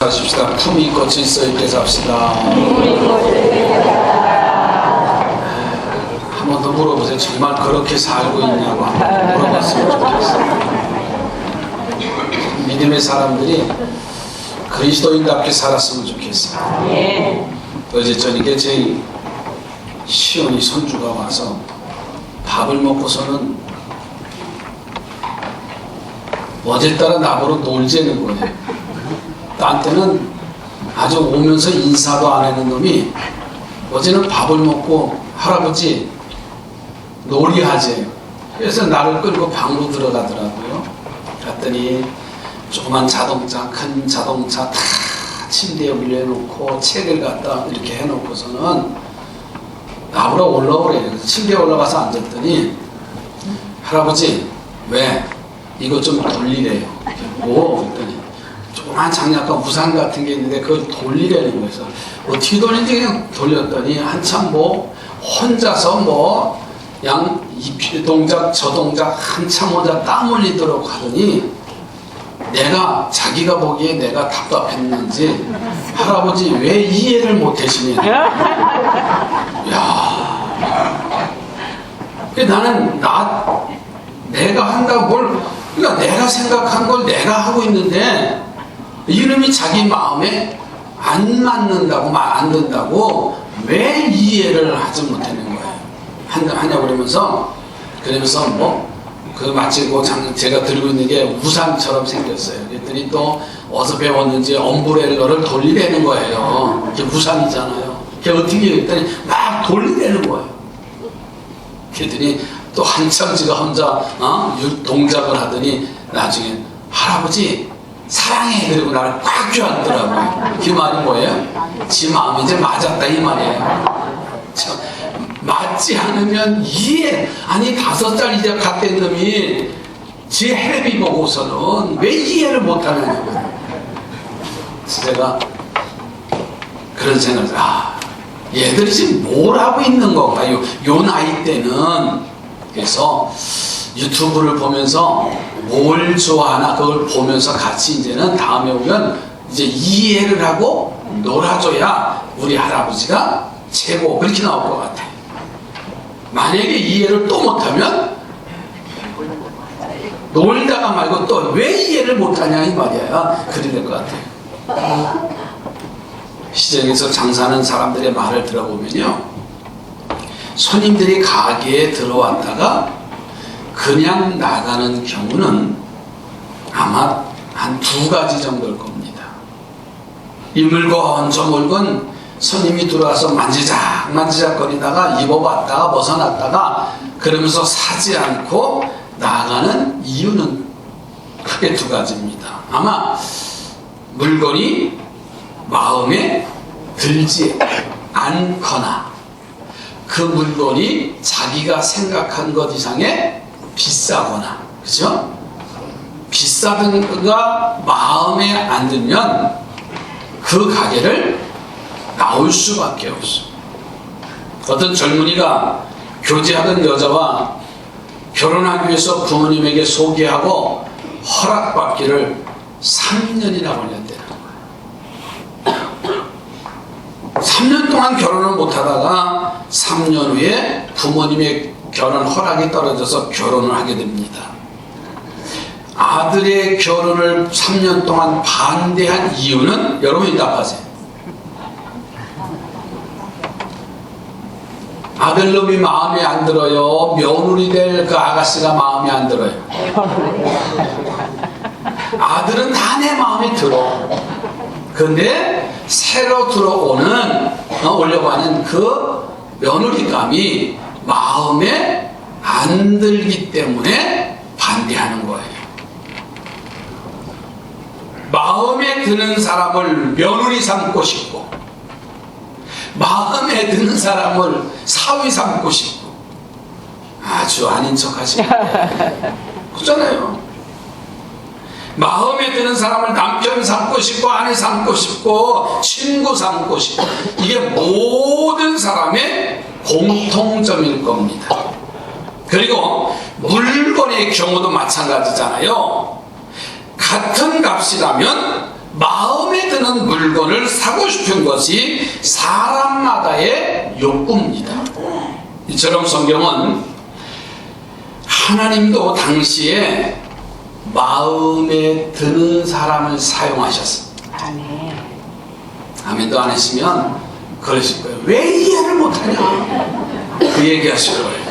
하십시다. 품이 거칠 수 있게 삽시다. 한 번 더 물어보세요. 정말 그렇게 살고 있냐고 물어봤으면 좋겠어요. 믿음의 사람들이 그리스도인답게 살았으면 좋겠어요. 어제 저녁에 저희 시온이 손주가 와서 밥을 먹고서는 어제따라 나보러 놀자는 거예요. 딴 때는 아주 오면서 인사도 안 하는 놈이 어제는 밥을 먹고 할아버지 놀이하재요. 그래서 나를 끌고 방으로 들어가더라고요. 갔더니 조그만 자동차, 큰 자동차 다 침대에 올려놓고 책을 갖다 이렇게 해놓고서는 나보러 올라오래요. 그래서 침대에 올라가서 앉았더니 할아버지 왜? 이거 좀 돌리래요. 뭐? 그랬더니 조그만 장난감 우산 같은 게 있는데 그걸 돌리라는 거예요. 어떻게 돌리는지 그냥 돌렸더니 한참 뭐 혼자서 뭐 그냥 이 동작 저 동작 한참 혼자 땀 흘리도록 하더니 내가 자기가 보기에 내가 답답했는지 할아버지 왜 이해를 못 하시냐. 야, 나는 내가 한다고 뭘 그러니까 내가 생각한 걸 내가 하고 있는데 이놈이 자기 마음에 안 맞는다고 안 된다고 왜 이해를 하지 못하는 거예요. 하냐고 그러면서 뭐 그 마치 제가 들고 있는 게 우산처럼 생겼어요. 그랬더니 또 어디서 배웠는지 엄브렐러를 돌리라는 거예요. 이게 우산이잖아요. 그게 어떻게 했더니 막 돌리라는 거예요. 그랬더니 또 한참 지가 혼자 동작을 하더니 나중에 할아버지 사랑해 그리고 나를 꽉 쥐었더라고요. 그 말이 뭐예요? 지 마음이 이제 맞았다 이 말이에요. 맞지 않으면 이해 아니 5살 이제 갔던 놈이 지 헬비 보고서는 왜 이해를 못하느냐고. 제가 그런 생각을 얘들이 지금 뭘 하고 있는 건가 요 나이 때는. 그래서 유튜브를 보면서 뭘 좋아하나 그걸 보면서 같이 이제는 다음에 오면 이제 이해를 하고 놀아줘야 우리 할아버지가 최고 그렇게 나올 것 같아요. 만약에 이해를 또 못하면 놀다가 말고 또 왜 이해를 못하냐 이 말이야. 그래야 될 것 같아요. 시장에서 장사하는 사람들의 말을 들어보면요, 손님들이 가게에 들어왔다가 그냥 나가는 경우는 아마 한 2가지 정도일 겁니다. 이 물건 저 물건 손님이 들어와서 만지작 거리다가 입어봤다가 벗어났다가 그러면서 사지 않고 나가는 이유는 크게 2가지입니다. 아마 물건이 마음에 들지 않거나 그 물건이 자기가 생각한 것 이상의 비싸거나, 그죠? 비싸든가 마음에 안 들면 그 가게를 나올 수밖에 없어. 어떤 젊은이가 교제하던 여자와 결혼하기 위해서 부모님에게 소개하고 허락받기를 3년이나 걸렸대요. 3년 동안 결혼을 못하다가 3년 후에 부모님의 결혼 허락이 떨어져서 결혼을 하게 됩니다. 아들의 결혼을 3년 동안 반대한 이유는 여러분이 답하세요. 아들놈이 마음에 안 들어요? 며느리 될 그 아가씨가 마음에 안 들어요? 아들은 다 내 마음에 들어. 근데 새로 들어오는 오려고 하는 그 며느리감이 마음에 안 들기 때문에 반대하는 거예요. 마음에 드는 사람을 며느리 삼고 싶고 마음에 드는 사람을 사위 삼고 싶고 아주 아닌 척 하시고 그렇잖아요. 마음에 드는 사람을 남편 삼고 싶고 아내 삼고 싶고 친구 삼고 싶고 이게 모든 사람의 공통점일 겁니다. 그리고 물건의 경우도 마찬가지잖아요. 같은 값이라면 마음에 드는 물건을 사고 싶은 것이 사람마다의 욕구입니다. 이처럼 성경은 하나님도 당시에 마음에 드는 사람을 사용하셨습니다. 아멘. 아멘도 안 했으면 그러실 거예요. 왜 이해를 못하냐? 그 얘기 하실 거예요.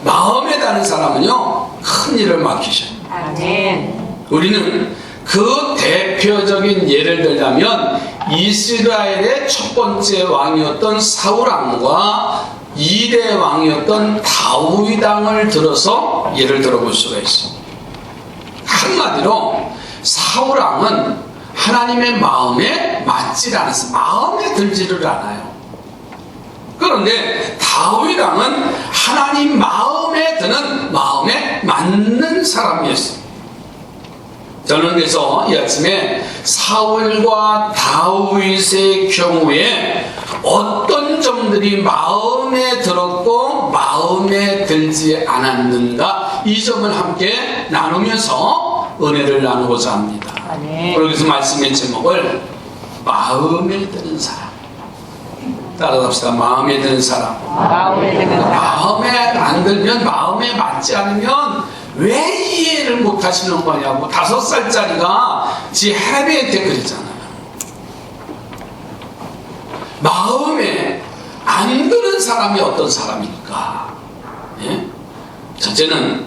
마음에 닿는 사람은요, 큰 일을 맡기셔요. 아멘. 우리는 그 대표적인 예를 들자면 이스라엘의 첫 번째 왕이었던 사울왕과 2대 왕이었던 다윗왕을 들어서 예를 들어볼 수가 있습니다. 한마디로 사울왕은 하나님의 마음에 맞지 않았어요. 마음에 들지를 않아요. 그런데 다윗왕은 하나님 마음에 드는, 마음에 맞는 사람이었어요. 저는 그래서 이 아침에 사울과 다윗의 경우에 어떤 점들이 마음에 들었고 마음에 들지 않았는가, 이 점을 함께 나누면서 은혜를 나누고자 합니다. 그래서 말씀의 제목을 마음에 드는 사람, 따라합시다. 마음에 드는 사람. 마음에 드는 사람. 마음에 안 들면, 마음에 맞지 않으면 왜 이해를 못 하시는 거냐고 5살짜리가 지 해리한테 그랬잖아요. 마음에 안 드는 사람이 어떤 사람일까? 예? 첫째는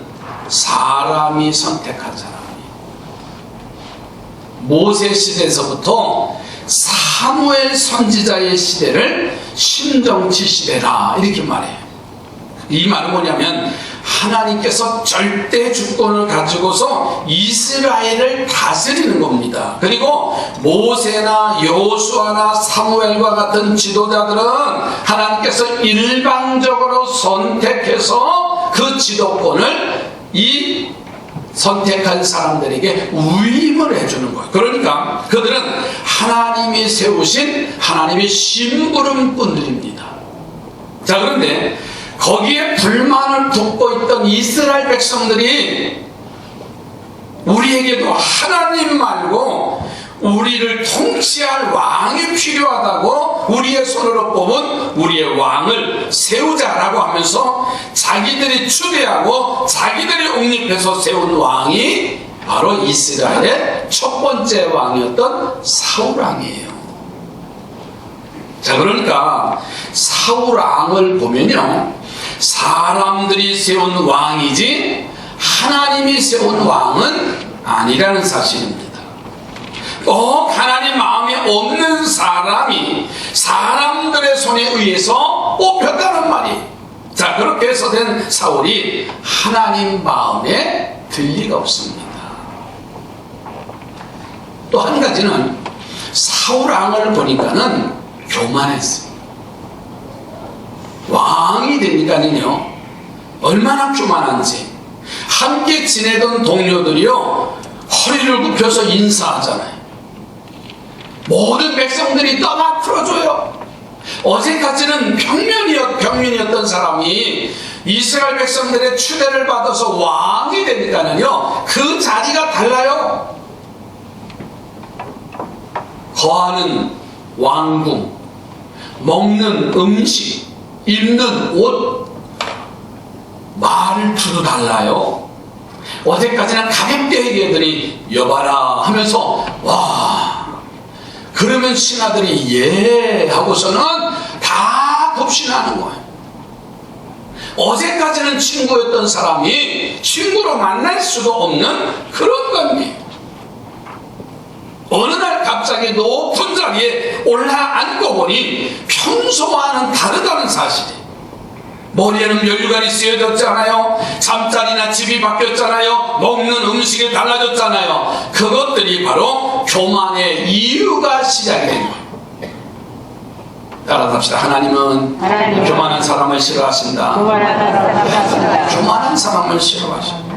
사람이 선택한 사람이에요. 모세 시대에서부터 사무엘 선지자의 시대를 신정치 시대라, 이렇게 말해요. 이 말은 뭐냐면 하나님께서 절대 주권을 가지고서 이스라엘을 다스리는 겁니다. 그리고 모세나 여호수아나 사무엘과 같은 지도자들은 하나님께서 일방적으로 선택해서 그 지도권을 이 선택한 사람들에게 위임을 해주는 거예요. 그러니까 그들은 하나님이 세우신 하나님의 심부름꾼들입니다. 자, 그런데 거기에 불만을 돋고 있던 이스라엘 백성들이 우리에게도 하나님 말고 우리를 통치할 왕이 필요하다고 우리의 손으로 뽑은 우리의 왕을 세우자라고 하면서 자기들이 추대하고 자기들이 옹립해서 세운 왕이 바로 이스라엘의 첫 번째 왕이었던 사울왕이에요. 자, 그러니까 사울왕을 보면요, 사람들이 세운 왕이지 하나님이 세운 왕은 아니라는 사실입니다. 하나님 마음에 없는 사람이 사람들의 손에 의해서 뽑혔다는 말이에요. 자, 그렇게 해서 된 사울이 하나님 마음에 들 리가 없습니다. 또 한 가지는 사울왕을 보니까는 교만했어요. 왕이 되니까는요, 얼마나 교만한지. 함께 지내던 동료들이요, 허리를 굽혀서 인사하잖아요. 모든 백성들이 떠나 풀어줘요. 어제까지는 평민이었던 사람이 이스라엘 백성들의 추대를 받아서 왕이 되니까는요, 그 자리가 달라요. 거하는 왕궁, 먹는 음식, 입는 옷, 말투도 달라요. 어제까지는 가볍게 얘기하더니 여봐라 하면서 와, 그러면 신하들이 예 하고서는 다 급신하는 거예요. 어제까지는 친구였던 사람이 친구로 만날 수도 없는 그런 겁니다. 어느 날 갑자기 높은 자리에 올라앉고 보니 평소와는 다르다는 사실이에요. 머리에는 면류관이 쓰여졌잖아요. 잠자리나 집이 바뀌었잖아요. 먹는 음식이 달라졌잖아요. 그것들이 바로 교만의 이유가 시작이 된 거예요. 따라합시다. 하나님은 교만한 사람을 싫어하신다. 교만한 사람을 싫어하신다.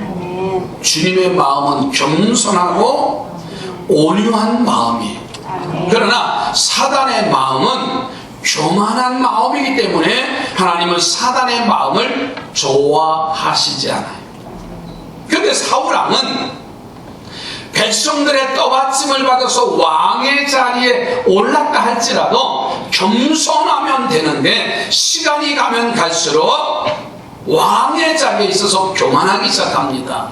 주님의 마음은 겸손하고 온유한 마음이에요. 그러나 사단의 마음은 교만한 마음이기 때문에 하나님은 사단의 마음을 좋아하시지 않아요. 그런데 사울왕은 백성들의 떠받침을 받아서 왕의 자리에 올랐다 할지라도 겸손하면 되는데 시간이 가면 갈수록 왕의 자리에 있어서 교만하기 시작합니다.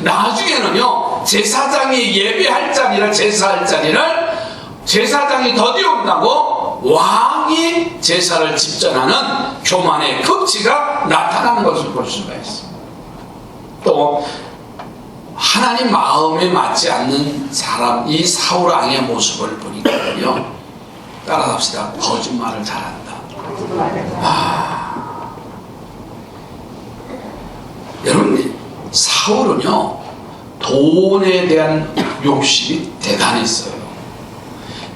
나중에는요, 제사장이 예배할 자리를, 제사할 자리를 제사장이 더디운다고 왕이 제사를 집전하는 교만의 극치가 나타나는 것을 볼 수가 있습니다. 또 하나님 마음에 맞지 않는 사람, 이 사울 왕의 모습을 보니까요, 따라합시다. 거짓말을 잘한다. 여러분, 사울은요, 돈에 대한 욕심이 대단했어요.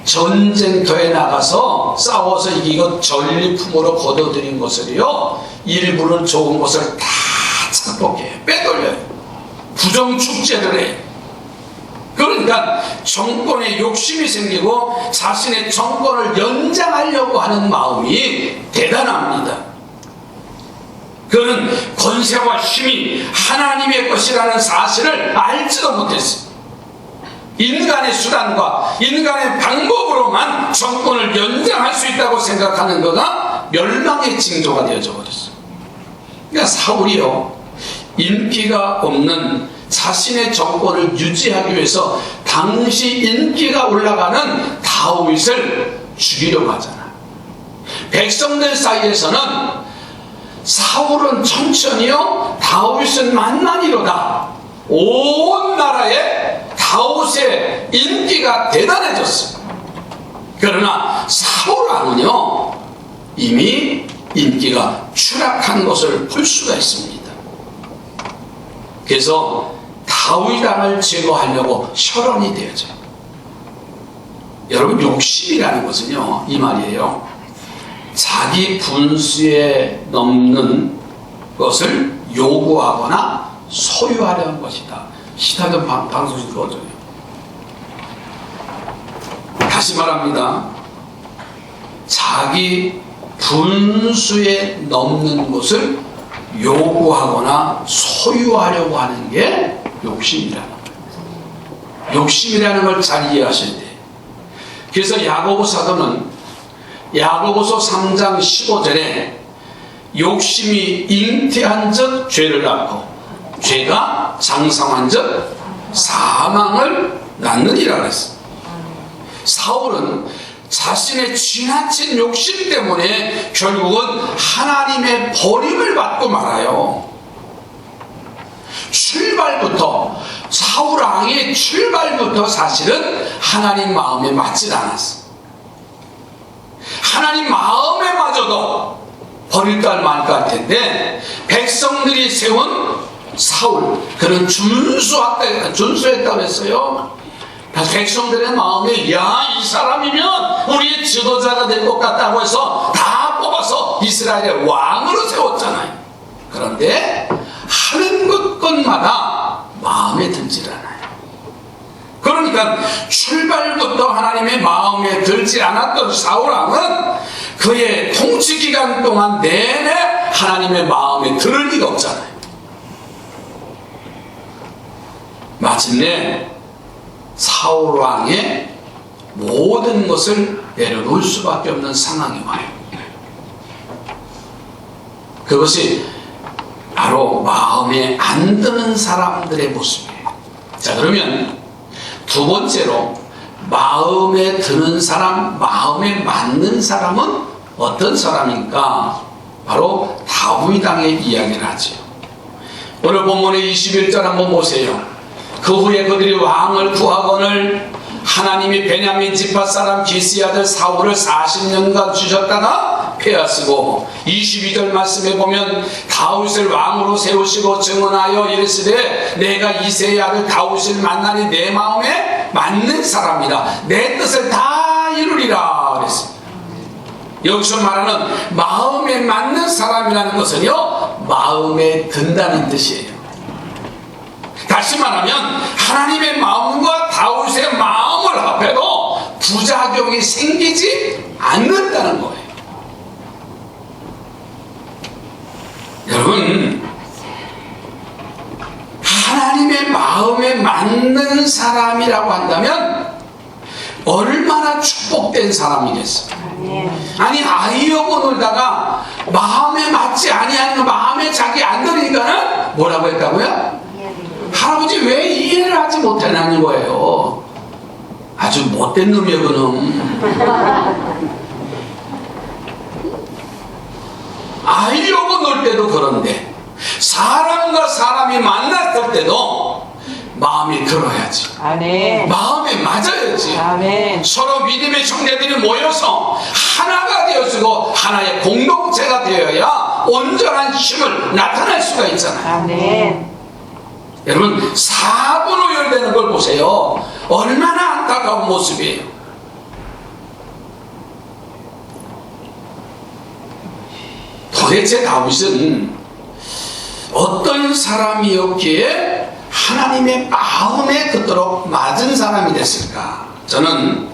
전쟁터에 나가서 싸워서 이기고 전리품으로 거둬들인 것을요, 일부는 좋은 것을 다 착복해 빼돌려요. 부정축제를 해. 그러니까 정권에 욕심이 생기고 자신의 정권을 연장하려고 하는 마음이 대단합니다. 그는 권세와 힘이 하나님의 것이라는 사실을 알지도 못했어요. 인간의 수단과 인간의 방법으로만 정권을 연장할 수 있다고 생각하는 거가 멸망의 징조가 되어져 버렸어요. 그러니까 사울이요, 인기가 없는 자신의 정권을 유지하기 위해서 당시 인기가 올라가는 다윗을 죽이려고 하잖아. 백성들 사이에서는 사울은 천천히요, 다윗은 만만히로다. 온 나라에 다윗의 인기가 대단해졌어요. 그러나 사울 왕은요, 이미 인기가 추락한 것을 볼 수가 있습니다. 그래서 다윗 왕을 제거하려고 혈언이 되어져요. 여러분, 욕심이라는 것은요, 이 말이에요. 자기 분수에 넘는 것을 요구하거나 소유하려는 것이다. 시타전 방송에서 그거죠. 다시 말합니다. 자기 분수에 넘는 것을 요구하거나 소유하려고 하는 게 욕심이라는 거예요. 욕심이라는 걸 잘 이해하셔야 돼요. 그래서 야고보 사도는 야고보서 3장 15절에 욕심이 잉태한 즉 죄를 낳고 죄가 장성한 즉 사망을 낳느니라 그랬어요. 사울은 자신의 지나친 욕심 때문에 결국은 하나님의 버림을 받고 말아요. 출발부터, 사울 왕의 출발부터 사실은 하나님 마음에 맞지 않았어. 하나님 마음에 맞아도 버릴까 말까 할 텐데, 백성들이 세운 사울, 그는 준수했다고 했어요. 백성들의 마음에, 야, 이 사람이면 우리의 지도자가 될 것 같다고 해서 다 뽑아서 이스라엘의 왕으로 세웠잖아요. 그런데 하는 것마다 마음에 들질 않아요. 그러니까 출발부터 하나님의 마음에 들지 않았던 사울왕은 그의 통치 기간 동안 내내 하나님의 마음에 들을 리가 없잖아요. 마침내 사울왕의 모든 것을 내려놓을 수밖에 없는 상황이 와요. 그것이 바로 마음에 안 드는 사람들의 모습이에요. 자, 그러면 두 번째로 마음에 드는 사람, 마음에 맞는 사람은 어떤 사람인가? 바로 다윗 왕의 이야기를 하죠. 오늘 본문의 21절 한번 보세요. 그 후에 그들이 왕을 구하거늘 하나님이 베냐민 지파 사람 기스의 아들 사울을 40년간 주셨다가 폐하시고 22절 말씀에 보면 다윗을 왕으로 세우시고 증언하여 이르시되 내가 이새의 아들 다윗을 만나니 내 마음에 맞는 사람이다. 내 뜻을 다 이루리라 그랬습니다. 여기서 말하는 마음에 맞는 사람이라는 것은요, 마음에 든다는 뜻이에요. 다시 말하면 하나님의 마음과 다윗의 마음을 합해도 부작용이 생기지 않는다는 거예요. 여러분, 하나님의 마음에 맞는 사람이라고 한다면 얼마나 축복된 사람이겠어. 아니 아이하고 놀다가 마음에 맞지 아니하는 마음에 자기 안 들으니까는 뭐라고 했다고요? 할아버지 왜 이해를 하지 못하냐는 거예요. 아주 못된 놈이야 그놈. 아이하고 놀 때도 그런데 사람과 사람이 만났을 때도 마음이 들어야지. 아멘. 마음에 맞아야지. 아멘. 서로 믿음의 형제들이 모여서 하나가 되어지고 하나의 공동체가 되어야 온전한 힘을 나타낼 수가 있잖아요. 아멘. 여러분 사분오열되는 걸 보세요. 얼마나 안타까운 모습이에요. 도대체 다윗은 어떤 사람이었기에 하나님의 마음에 그토록 맞은 사람이 됐을까? 저는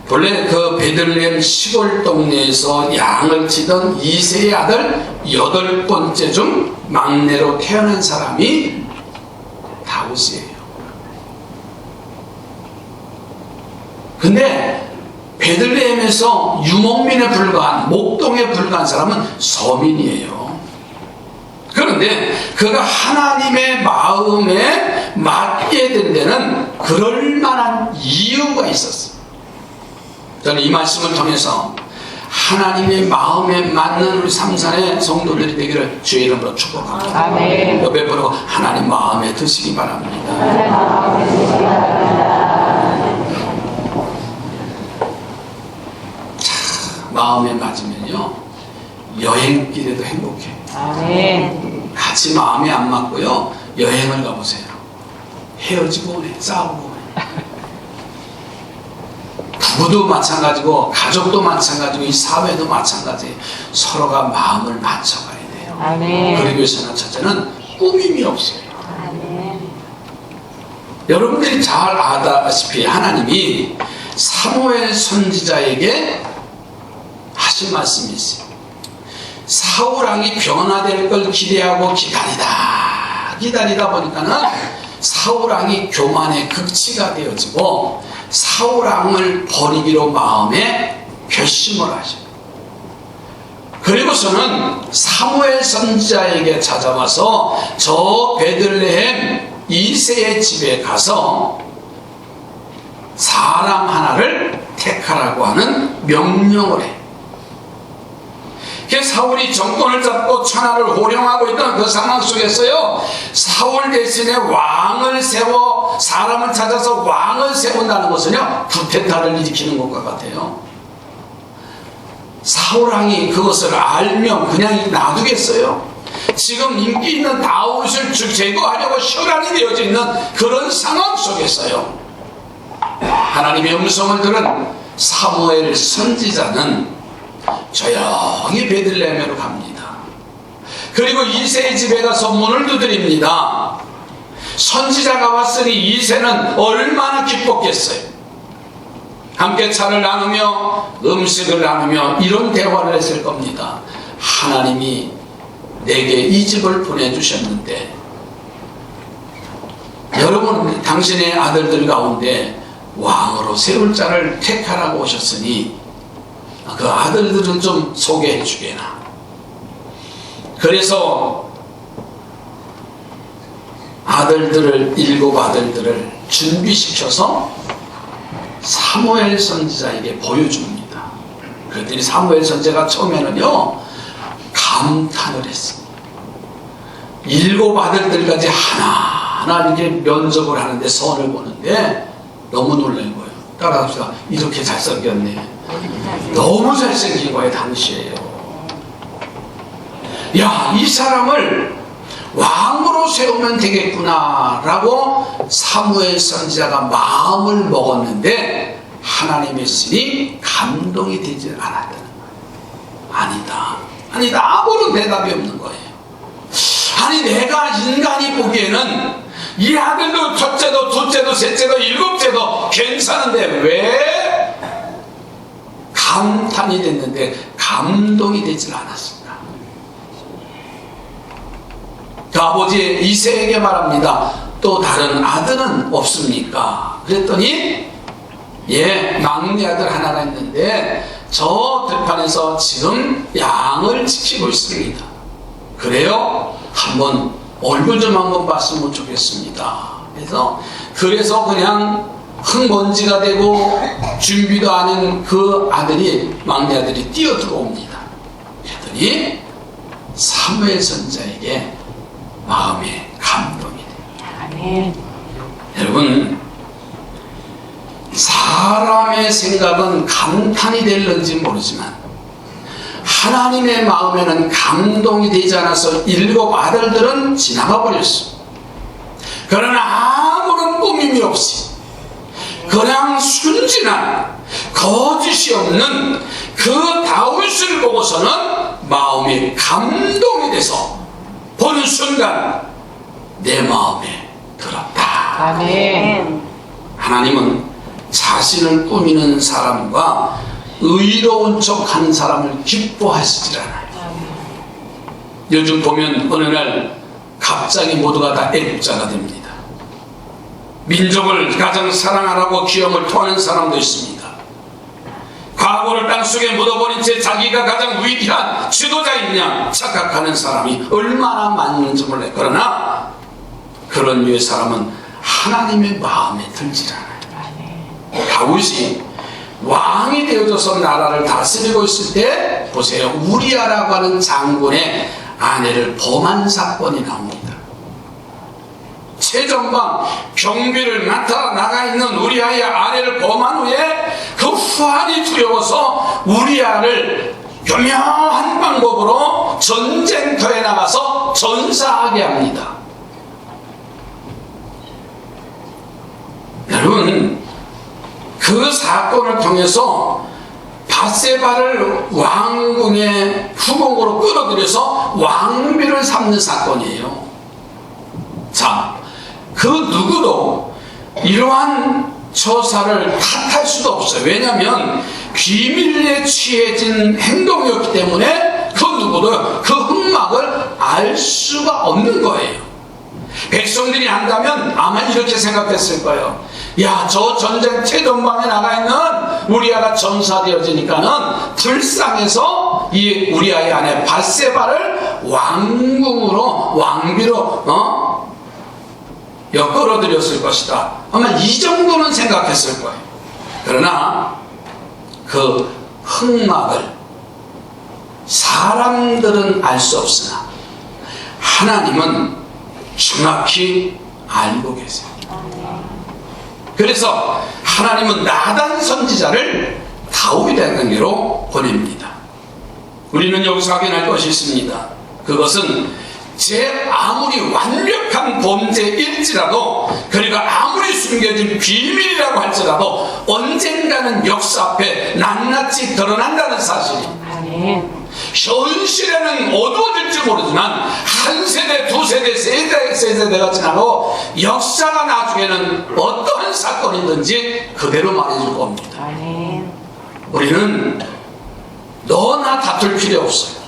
본래 그 베들레헴 시골 동네에서 양을 치던 이새의 아들 8번째 중 막내로 태어난 사람이 다윗이에요. 근데 베들레헴에서 유목민에 불과한, 목동에 불과한 사람은 서민이에요. 그런데 그가 하나님의 마음에 맞게 된 데는 그럴 만한 이유가 있었어요. 저는 이 말씀을 통해서 하나님의 마음에 맞는 우리 삼산의 성도들이 되기를 주의 이름으로 축복합니다. 아멘. 옆에 보고 하나님 마음에 드시기 바랍니다. 자, 마음에 맞으면요 여행길에도 행복해요. 아멘. 같이 마음이 안 맞고요 여행을 가보세요. 헤어지고 오네, 싸우고 오네. 부부도 마찬가지고 가족도 마찬가지고 이 사회도 마찬가지예요. 서로가 마음을 맞춰가야 돼요. 아멘. 그러기 위해서는 첫째는 꾸밈이 없어요. 아멘. 여러분들이 잘 아다시피 하나님이 사무엘 선지자에게 하신 말씀이 있어요. 사울왕이 변화될 걸 기대하고 기다리다 보니까는 사울왕이 교만의 극치가 되어지고 사울왕을 버리기로 마음에 결심을 하셔요. 그리고서는 사무엘 선지자에게 찾아와서 저 베들레헴 이새의 집에 가서 사람 하나를 택하라고 하는 명령을 해요. 사울이 정권을 잡고 천하를 호령하고 있던 그 상황 속에서요 사울 대신에 왕을 세워 사람을 찾아서 왕을 세운다는 것은요 쿠데타를 일으키는 것과 같아요. 사울왕이 그것을 알면 그냥 놔두겠어요? 지금 인기 있는 다윗을 제거하려고 혈안이 되어져 있는 그런 상황 속에서요 하나님의 음성을 들은 사무엘 선지자는 조용히 베들레헴으로 갑니다. 그리고 이새의 집에 가서 문을 두드립니다. 선지자가 왔으니 이새는 얼마나 기뻤겠어요. 함께 차를 나누며 음식을 나누며 이런 대화를 했을 겁니다. 하나님이 내게 이 집을 보내주셨는데 여러분 당신의 아들들 가운데 왕으로 세울 자를 택하라고 오셨으니 그 아들들을 좀 소개해 주게나. 그래서 일곱 아들들을 준비시켜서 사무엘 선지자에게 보여줍니다. 그랬더니 사무엘 선지자가 처음에는요 감탄을 했습니다. 7 아들들까지 하나하나 이렇게 면접을 하는데 선을 보는데 너무 놀란 거예요. 따라합시다. 이렇게 잘생겼네. 너무 잘생긴 거예요 당시에요. 야, 이 사람을 왕으로 세우면 되겠구나 라고 사무엘 선지자가 마음을 먹었는데 하나님의 신이 감동이 되지 않았다는 거예요. 아니다 아무런 대답이 없는 거예요. 아니 내가 인간이 보기에는 이 아들도 첫째도 둘째도 셋째도 7째도 괜찮은데 왜 감탄이 됐는데 감동이 되질 않았습니다. 그 아버지 이새에게 말합니다. 또 다른 아들은 없습니까? 그랬더니 예, 막내 아들 하나가 있는데 저 들판에서 지금 양을 지키고 있습니다. 그래요? 한번 얼굴 좀 한번 봤으면 좋겠습니다. 그래서 그냥 흙먼지가 되고 준비도 안 한 그 아들이, 막내 아들이 뛰어 들어옵니다. 그랬더니 사무엘 선지자에게 마음에 감동이 돼요. 아멘. 여러분, 사람의 생각은 감탄이 될는지 모르지만 하나님의 마음에는 감동이 되지 않아서 7 아들들은 지나가 버렸어. 그러나 아무런 꾸밈이 없이 그냥 순진한 거짓이 없는 그 다윗을 보고서는 마음이 감동이 돼서 보는 순간 내 마음에 들었다. 아멘. 하나님은 자신을 꾸미는 사람과 의로운 척하는 사람을 기뻐하시질 않아요. 요즘 보면 어느 날 갑자기 모두가 다 애국자가 됩니다. 민족을 가장 사랑하라고 기염을 토하는 사람도 있습니다. 과거를 땅속에 묻어버린 채 자기가 가장 위대한 지도자인 양 착각하는 사람이 얼마나 많은지 몰라요. 그러나 그런 류의 사람은 하나님의 마음에 들질 않아요. 다윗이 왕이 되어져서 나라를 다스리고 있을 때 보세요. 우리아라고 하는 장군의 아내를 범한 사건이 나옵니다. 최전방 경비를 나가 있는 우리아의 아내를 범한 후에 그 후환이 두려워서 우리아를 교묘한 방법으로 전쟁터에 나가서 전사하게 합니다. 여러분, 그 사건을 통해서 밧세바를 왕궁의 후궁으로 끌어들여서 왕비를 삼는 사건이에요. 자, 그 누구도 이러한 처사를 탓할 수도 없어요. 왜냐하면 비밀에 취해진 행동이었기 때문에 그 누구도 그 흑막을 알 수가 없는 거예요. 백성들이 안다면 아마 이렇게 생각했을 거예요. 야, 저 전쟁 최전방에 나가 있는 우리아가 전사되어지니까는 불쌍해서 이 우리아의 아내 밧세바를 왕궁으로 왕비로 끌어들였을 것이다. 아마 이 정도는 생각했을 거예요. 그러나 그 흑막을 사람들은 알 수 없으나 하나님은 정확히 알고 계세요. 그래서 하나님은 나단 선지자를 다윗에게로 보냅니다. 우리는 여기서 확인할 것이 있습니다. 그것은 제 아무리 완벽한 범죄일지라도, 그리고 아무리 숨겨진 비밀이라고 할지라도 언젠가는 역사 앞에 낱낱이 드러난다는 사실입니다. 아멘. 현실에는 어두워질지 모르지만 한 세대, 두 세대, 세 세대가 지나고 역사가 나중에는 어떠한 사건이든지 그대로 말해줄 겁니다. 아멘. 우리는 너나 다툴 필요 없어요.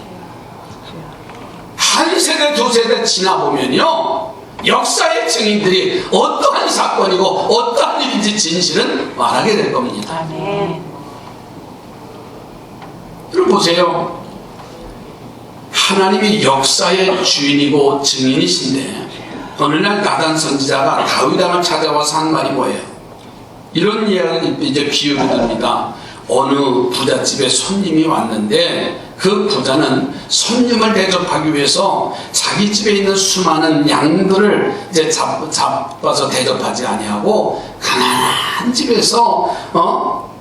한 세대, 두 세대 지나보면요, 역사의 증인들이 어떠한 사건이고 어떠한 일인지 진실은 말하게 될 겁니다. 아멘. 여러분 보세요. 하나님이 역사의 주인이고 증인이신데 어느 날 나단 선지자가 다윗 왕을 찾아와서 한 말이 뭐예요? 이런 이야기, 이제 비유를 듭니다. 어느 부잣집에 손님이 왔는데 그 부자는 손님을 대접하기 위해서 자기 집에 있는 수많은 양들을 이제 잡아서 대접하지 아니하고 가난한 집에서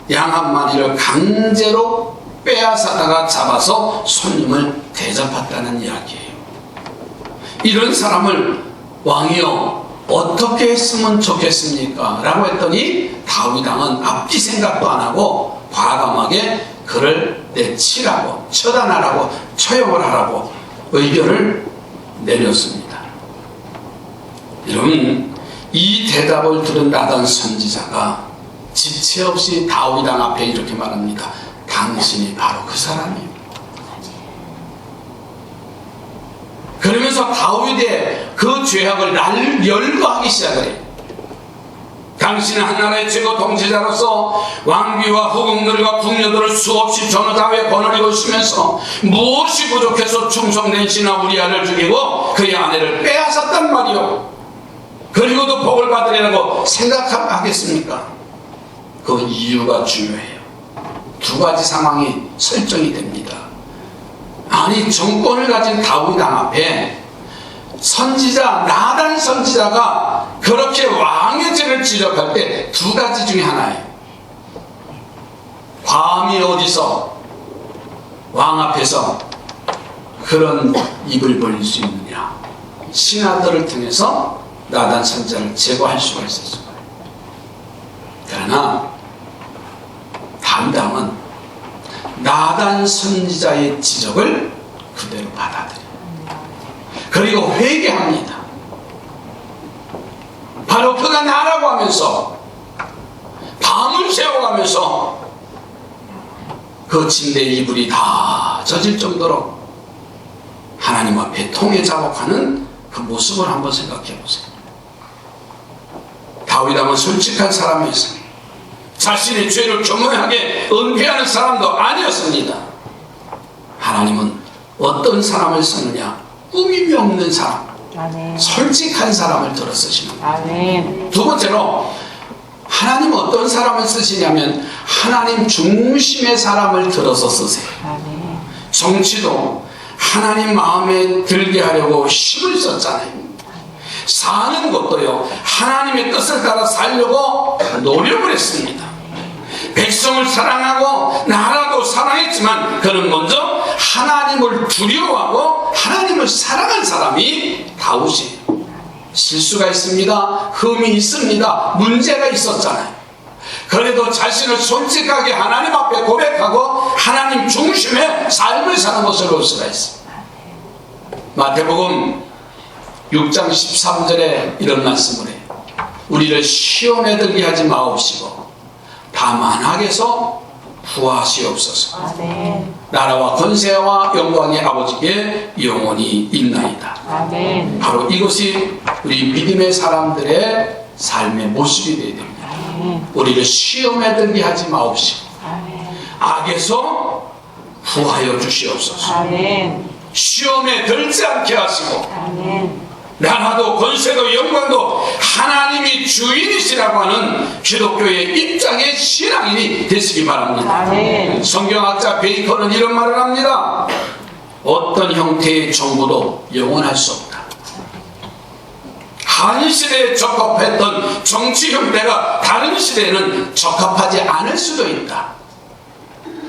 양 한 마리를 강제로 빼앗아다가 잡아서 손님을 대접했다는 이야기예요. 이런 사람을 왕이여 어떻게 했으면 좋겠습니까? 라고 했더니 다윗 왕은 앞뒤 생각도 안 하고 과감하게 그를 내치라고, 처단하라고, 처형을 하라고 의견을 내렸습니다. 여러분, 이 대답을 들은 나단 선지자가 지체 없이 다윗 왕 앞에 이렇게 말합니다. 당신이 바로 그 사람이에요. 그러면서 그래서 다윗의 그 죄악을 열거하기 시작해요. 당신은 한나라의 최고 통치자로서 왕비와 후궁들과 궁녀들을 수없이 전후다외 거느리고 있으면서 무엇이 부족해서 충성된 신하 우리아를 죽이고 그의 아내를 빼앗았단 말이요. 그리고도 복을 받으리라고 생각하겠습니까? 그 이유가 중요해요. 두 가지 상황이 설정이 됩니다. 아니, 정권을 가진 다윗 왕 앞에 선지자 나단 선지자가 그렇게 왕의 죄를 지적할 때 두 가지 중에 하나예요. 감히 어디서 왕 앞에서 그런 입을 벌릴 수 있느냐. 신하들을 통해서 나단 선지자를 제거할 수가 있었을 거예요. 그러나 다윗 왕은 나단 선지자의 지적을 그대로 받아들여요. 그리고 회개합니다. 바로 그가 나라고 하면서 밤을 새워가면서 그 침대의 이불이 다 젖을 정도로 하나님 앞에 통해 작업하는 그 모습을 한번 생각해 보세요. 다윗 왕은 솔직한 사람이었습니다. 자신의 죄를 교묘하게 은폐하는 사람도 아니었습니다. 하나님은 어떤 사람을 쓰느냐? 꾸밈이 없는 사람, 아멘. 솔직한 사람을 들어 쓰시는 거예요. 아멘. 두 번째로 하나님은 어떤 사람을 쓰시냐면 하나님 중심의 사람을 들어서 쓰세요. 아멘. 정치도 하나님 마음에 들게 하려고 힘을 썼잖아요. 사는 것도요, 하나님의 뜻을 따라 살려고 노력을 했습니다. 백성을 사랑하고 나라도 사랑했지만 그는 먼저 하나님을 두려워하고 하나님을 사랑한 사람이 다윗이에요. 실수가 있습니다. 흠이 있습니다. 문제가 있었잖아요. 그래도 자신을 솔직하게 하나님 앞에 고백하고 하나님 중심의 삶을 사는 것을 볼 수가 있습니다. 마태복음 6장 13절에 이런 말씀을 해요. 우리를 시험에 들게 하지 마옵시고 다만 악에서 구하시옵소서. 아멘. 나라와 권세와 영광의 아버지께 영원히 있나이다. 아멘. 바로 이것이 우리 믿음의 사람들의 삶의 모습이 되어야 됩니다. 아멘. 우리를 시험에 들게 하지 마옵시고 아멘. 악에서 구하여 주시옵소서. 아멘. 시험에 들지 않게 하시고 아멘. 나라도 권세도 영광도 하나님이 주인이시라고 하는 기독교의 입장의 신앙인이 되시기 바랍니다. 아멘. 성경학자 베이컨은 이런 말을 합니다. 어떤 형태의 정부도 영원할 수 없다. 한 시대에 적합했던 정치 형태가 다른 시대에는 적합하지 않을 수도 있다.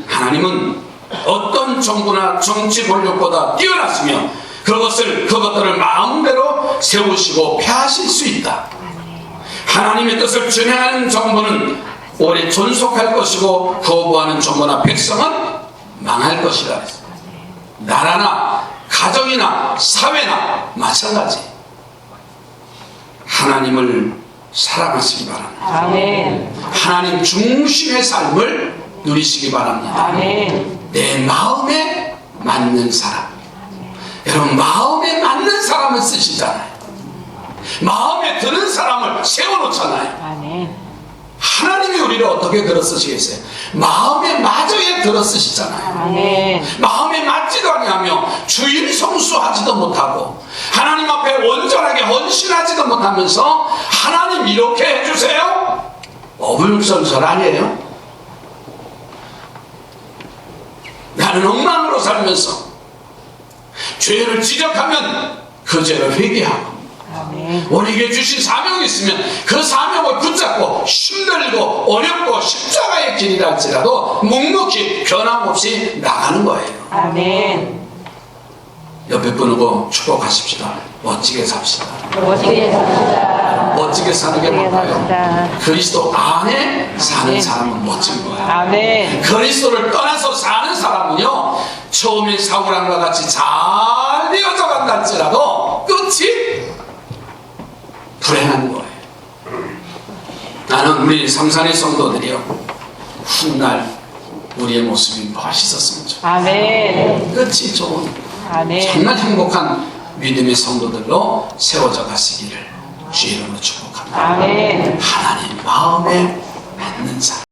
하나님은 어떤 정부나 정치 권력보다 뛰어났으며 그것들을 마음대로 세우시고 폐하실 수 있다. 하나님의 뜻을 준행하는 정부는 오래 존속할 것이고 거부하는 정부나 백성은 망할 것이라 했습니다. 나라나 가정이나 사회나 마찬가지. 하나님을 사랑하시기 바랍니다. 아멘. 하나님 중심의 삶을 누리시기 바랍니다. 아멘. 내 마음에 맞는 사람. 여러분, 마음에 맞는 사람을 쓰시잖아요. 마음에 드는 사람을 세워놓잖아요. 아멘. 하나님이 우리를 어떻게 들어 쓰시겠어요? 마음에 맞아야 들어 쓰시잖아요. 아멘. 마음에 맞지도 아니하며 주일 성수하지도 못하고 하나님 앞에 온전하게 헌신하지도 못하면서 하나님 이렇게 해주세요? 어불성설 아니에요? 나는 엉망으로 살면서 죄를 지적하면 그 죄를 회개하고 아멘. 우리에게 주신 사명이 있으면 그 사명을 붙잡고 힘들고 어렵고 십자가의 길이라 할지라도 묵묵히 변함없이 나가는 거예요. 아멘. 옆에 분하고 축복하십시다. 멋지게 삽시다. 멋지게 삽시다. 멋지게 사는 게 멋지게 뭘까요? 삽시다. 그리스도 안에 사는 아멘. 사람은 멋진 거예요. 아멘. 그리스도를 떠나서 사는 사람은요, 처음에 사울왕과 같이 잘 되어져 간다 할지라도 끝이 불행한 거예요. 나는 우리 삼산의 성도들이요, 훗날 우리의 모습이 멋있었으면 좋겠어요. 아멘. 끝이 좋은, 아멘. 정말 행복한 믿음의 성도들로 세워져 가시기를 주의 이름으로 축복합니다. 아멘. 하나님 마음에 맺는 사람.